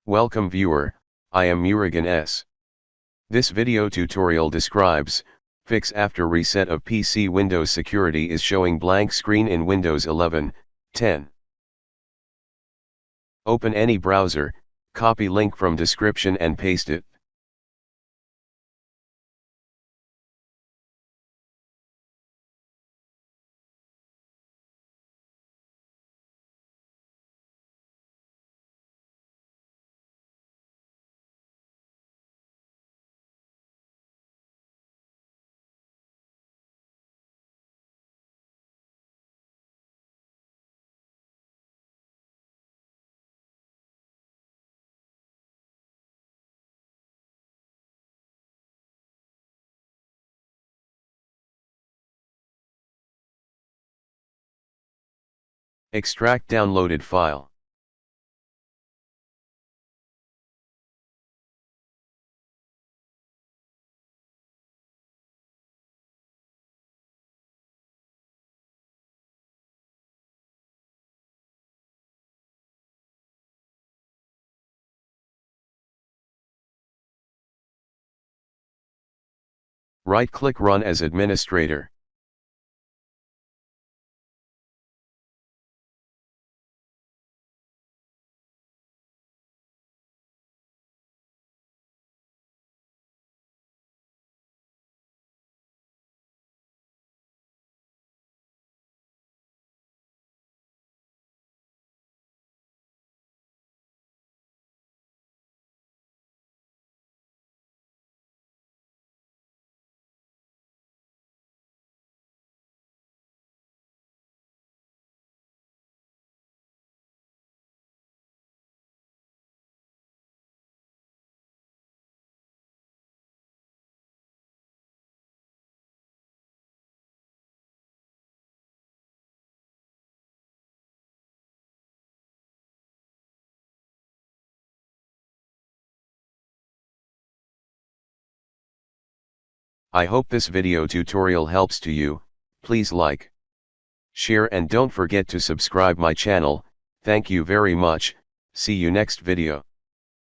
Welcome viewer, I am Murugan S. This video tutorial describes, fix after reset of PC Windows security is showing blank screen in Windows 11, 10. Open any browser, copy link from description and paste it. Extract downloaded file. Right-click Run as administrator. I hope this video tutorial helps to you. Please like, share and don't forget to subscribe my channel. Thank you very much. See you next video.